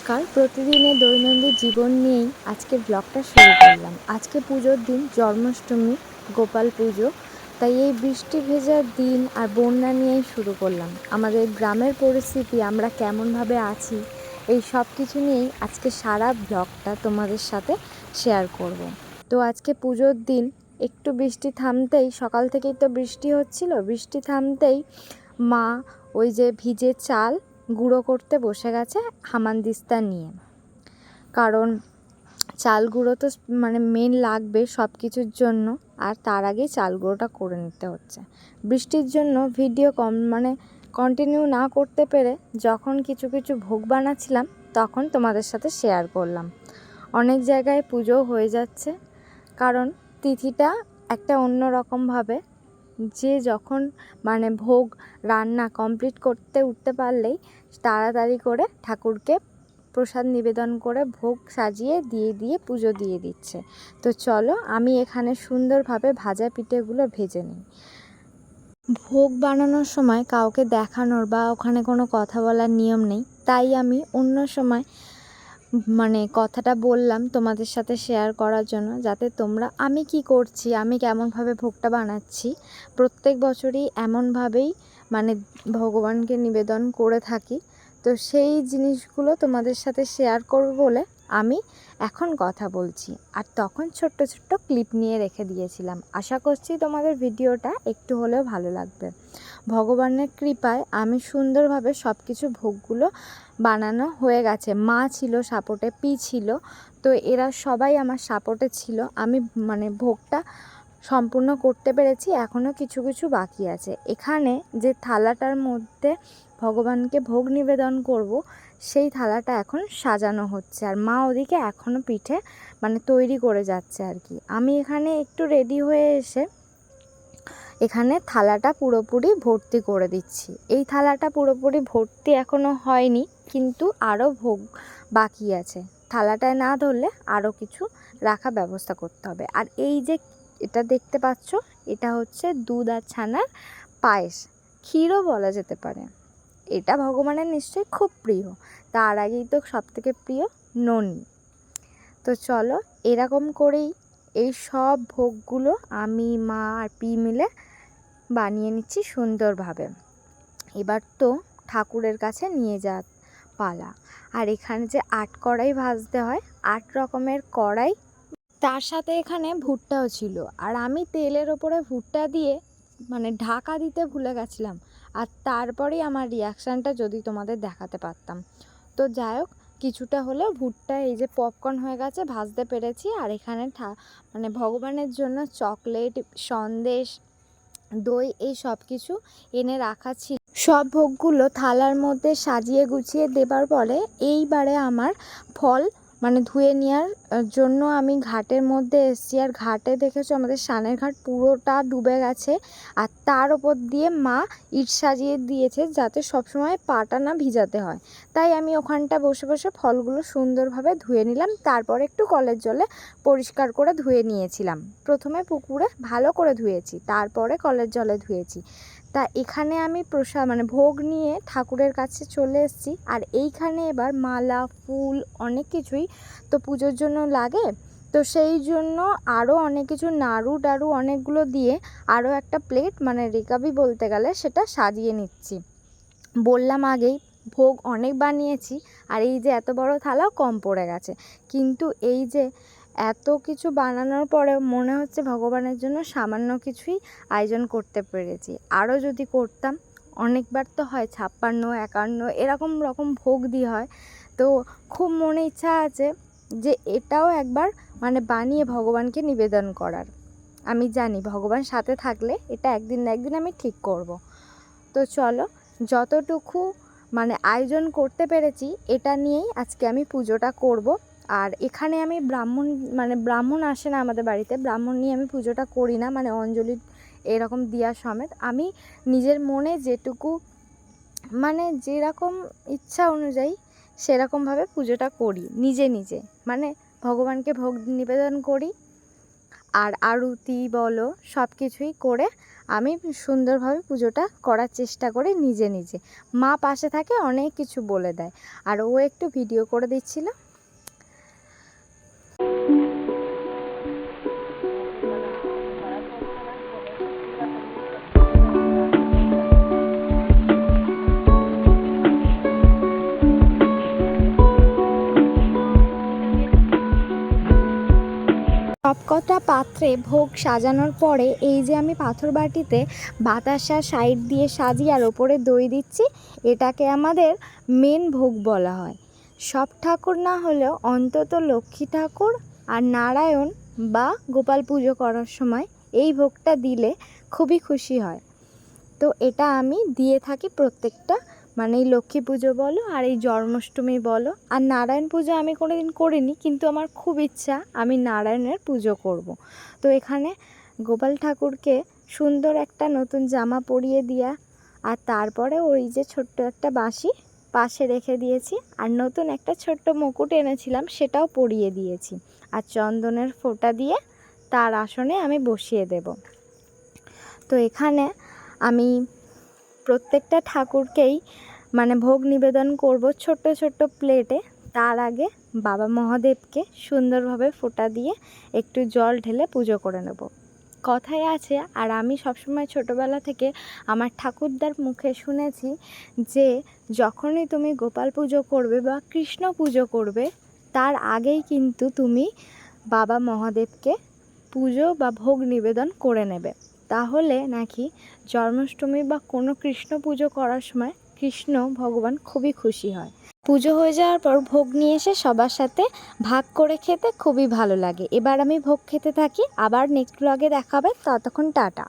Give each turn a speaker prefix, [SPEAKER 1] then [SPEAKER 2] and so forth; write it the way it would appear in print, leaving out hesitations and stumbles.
[SPEAKER 1] নমস্কার। প্রতিদিনের দৈনন্দিন জীবন নিয়েই আজকে ব্লগটা শুরু করলাম। আজকে পুজোর দিন, জন্মাষ্টমী, গোপাল পুজো। তাই এই বৃষ্টি ভেজা দিন আর বন্যা নিয়েই শুরু করলাম। আমাদের গ্রামের পরিস্থিতি, আমরা কেমনভাবে আছি, এই সব কিছু নিয়েই আজকে সারা ব্লগটা তোমাদের সাথে শেয়ার করব। তো আজকে পুজোর দিন একটু বৃষ্টি থামতেই, সকাল থেকেই তো বৃষ্টি হচ্ছিল, বৃষ্টি থামতেই মা ওই যে ভিজে চাল গুঁড়ো করতে বসে গেছে হামানদিস্তা নিয়ে। কারণ চাল গুঁড়ো তো মেন লাগবে সব কিছুর জন্য, আর তার আগেই চাল গুঁড়োটা করে নিতে হচ্ছে। বৃষ্টির জন্য ভিডিও কন্টিনিউ না করতে পেরে যখন কিছু কিছু ভোগ বানাচ্ছিলাম তখন তোমাদের সাথে শেয়ার করলাম। অনেক জায়গায় পুজো হয়ে যাচ্ছে, কারণ তিথিটা একটা অন্য রকমভাবে, যে যখন ভোগ রান্না কমপ্লিট করতে উঠতে পারলেই তাড়াতাড়ি করে ঠাকুরকে প্রসাদ নিবেদন করে ভোগ সাজিয়ে দিয়ে পুজো দিয়ে দিচ্ছে। তো চলো, আমি এখানে সুন্দরভাবে ভাজা পিঠেগুলো ভেজে নিই। ভোগ বানানোর সময় কাউকে দেখানোর বা ওখানে কোনো কথা বলার নিয়ম নেই, তাই আমি অন্য সময় কথাটা বললাম তোমাদের সাথে শেয়ার করার জন্য, যাতে তোমরা আমি কি করছি, আমি কেমনভাবে ভোগটা বানাচ্ছি, প্রত্যেক বছরই এমনভাবেই ভগবানকে নিবেদন করে থাকি। তো সেই জিনিসগুলো তোমাদের সাথে শেয়ার করব বলে আমি এখন কথা বলছি, আর তখন ছোট্ট ছোট্ট ক্লিপ নিয়ে রেখে দিয়েছিলাম। আশা করছি তোমাদের ভিডিওটা একটু হলেও ভালো লাগবে। ভগবানের কৃপায় আমি সুন্দরভাবে সব কিছু ভোগগুলো বানানো হয়ে গেছে। মা ছিল সাপোর্টে, পি ছিল, তো এরা সবাই আমার সাপোর্টে ছিল। আমি ভোগটা সম্পূর্ণ করতে পেরেছি, এখনও কিছু কিছু বাকি আছে। এখানে যে থালাটার মধ্যে ভগবানকে ভোগ নিবেদন করব, সেই থালাটা এখন সাজানো হচ্ছে, আর মা ওদিকে এখনও পিঠে তৈরি করে যাচ্ছে আর কি। আমি এখানে একটু রেডি হয়ে এসে এখানে থালাটা পুরোপুরি ভর্তি করে দিচ্ছি। এই থালাটা পুরোপুরি ভর্তি এখনও হয়নি, কিন্তু আরও ভোগ বাকি আছে। থালাটায় না ধরলে আরও কিছু রাখা ব্যবস্থা করতে হবে। আর এই যে এটা দেখতে পাচ্ছ, এটা হচ্ছে দুধ আর ছানার পায়েস, ক্ষীরও বলা যেতে পারে। এটা ভগবানের নিশ্চয়ই খুব প্রিয়, তার আগেই তো সবথেকে প্রিয় ননি। তো চলো, এরকম করেই এই সব ভোগগুলো আমি, মা আর পি মিলে বানিয়ে নিচ্ছি সুন্দরভাবে। এবার তো ঠাকুরের কাছে নিয়ে যা পালা। আর এখানে যে 8 কড়াই ভাজতে হয়, 8 রকমের কড়াই, তার সাথে এখানে ভুট্টাও ছিল। আর আমি তেলের ওপরে ভুট্টা দিয়ে ঢাকা দিতে ভুলে গেছিলাম, আর তারপরেই আমার রিয়াকশানটা যদি তোমাদের দেখাতে পারতাম। তো যাই হোক, কিছুটা হলেও ভুট্টা এই যে পপকর্ন হয়ে গেছে, ভাজতে পেরেছি। আর এখানে ভগবানের জন্য চকলেট, সন্দেশ, দই, এই সব কিছু এনে রাখা ছিল। সব ভোগগুলো থালার মধ্যে সাজিয়ে গুছিয়ে দেবার পরে এইবারে আমার ফল ধুয়ে নেওয়ার জন্য আমি ঘাটের মধ্যে এসেছি। আর ঘাটে দেখেছো আমাদের সানের ঘাট পুরোটা ডুবে গেছে, আর তার ওপর দিয়ে মা ইট সাজিয়ে দিয়েছে যাতে সবসময় পাটা না ভিজাতে হয়। তাই আমি ওখানটা বসে বসে ফলগুলো সুন্দরভাবে ধুয়ে নিলাম। তারপর একটু কলের জলে পরিষ্কার করে ধুয়ে নিয়েছিলাম। প্রথমে পুকুরে ভালো করে ধুয়েছি, তারপরে কলের জলে ধুয়েছি। তা এখানে আমি প্রসাদ ভোগ নিয়ে ঠাকুরের কাছে চলে এসেছি। আর এইখানে এবার মালা, ফুল, অনেক কিছুই তো পুজোর জন্য লাগে, তো সেই জন্য আরও অনেক কিছু নাড়ু টাড়ু অনেকগুলো দিয়ে আরও একটা প্লেট রেকাবি বলতে গেলে সেটা সাজিয়ে নিচ্ছি। বললাম আগেই, ভোগ অনেক বানিয়েছি, আর এই যে এত বড় থালাও কম পড়ে গেছে। কিন্তু এই যে এত কিছু বানানোর পরেও মনে হচ্ছে ভগবানের জন্য সামান্য কিছুই আয়োজন করতে পেরেছি। আরও যদি করতাম, অনেকবার তো হয় 56, 51 এরকম রকম ভোগ দিয়ে হয়। তো খুব মনে ইচ্ছা আছে যে এটাও একবার বানিয়ে ভগবানকে নিবেদন করার। আমি জানি ভগবান সাথে থাকলে এটা একদিন না একদিন আমি ঠিক করব। তো চলো, যতটুকু আয়োজন করতে পেরেছি এটা নিয়েই আজকে আমি পুজোটা করব। আর এখানে আমি ব্রাহ্মণ আসে না আমাদের বাড়িতে, ব্রাহ্মণ নিয়ে আমি পুজোটা করি না, অঞ্জলি এরকম দেওয়া সমেত আমি নিজের মনে যেটুকু যেরকম ইচ্ছা অনুযায়ী সেরকমভাবে পুজোটা করি নিজে নিজে, ভগবানকে ভোগ নিবেদন করি। আর আরতি বলো সব কিছুই করে আমি সুন্দরভাবে পুজোটা করার চেষ্টা করি নিজে নিজে। মা পাশে থাকে, অনেক কিছু বলে দেয়, আর ও একটু ভিডিও করে দিচ্ছিল। সবকটা পাত্রে ভোগ সাজানোর পরে এই যে আমি পাথর বাটিতে বাতাসা সাইড দিয়ে সাজিয়ে আর ওপরে দই দিচ্ছি, এটাকে আমাদের মেন ভোগ বলা হয়। সব ঠাকুর না হলেও অন্তত লক্ষ্মী ঠাকুর আর নারায়ণ বা গোপাল পুজো করার সময় এই ভোগটা দিলে খুবই খুশি হয়। তো এটা আমি দিয়ে থাকি প্রত্যেকটা, মানে এই লক্ষ্মী পুজো বলো আর এই জন্মাষ্টমী বলো। আর নারায়ণ পুজো আমি কোনোদিন করিনি, কিন্তু আমার খুব ইচ্ছা আমি নারায়ণের পুজো করব। তো এখানে গোপাল ঠাকুরকে সুন্দর একটা নতুন জামা পরিয়ে দেওয়া, আর তারপরে ওই যে ছোট্ট একটা বাঁশি পাশে রেখে দিয়েছি, আর নতুন একটা ছোট্ট মুকুট এনেছিলাম সেটাও পরিয়ে দিয়েছি, আর চন্দনের ফোঁটা দিয়ে তার আসনে আমি বসিয়ে দেব। তো এখানে আমি প্রত্যেকটা ঠাকুরকেই মানে ভোগ নিবেদন করব ছোট্ট ছোট্ট প্লেটে। তার আগে বাবা মহাদেবকে সুন্দরভাবে ফোঁটা দিয়ে একটু জল ঢেলে পুজো করে নেব। কথায় আছে, আর আমি সবসময় ছোটোবেলা থেকে আমার ঠাকুরদার মুখে শুনেছি যে যখনই তুমি গোপাল পুজো করবে বা কৃষ্ণ পুজো করবে, তার আগেই কিন্তু তুমি বাবা মহাদেবকে পুজো বা ভোগ নিবেদন করে নেবে। তাহলে নাকি জন্মাষ্টমী বা কোনো কৃষ্ণ পুজো করার সময় কৃষ্ণ ভগবান খুবই খুশি হয়। পুজো হয়ে যাওয়ার পর ভোগ নিয়ে এসে সবার সাথে ভাগ করে খেতে খুবই ভালো লাগে। এবার আমি ভোগ খেতে থাকি, আবার নেক্সট ব্লগে দেখা হবে, ততক্ষণ টাটা।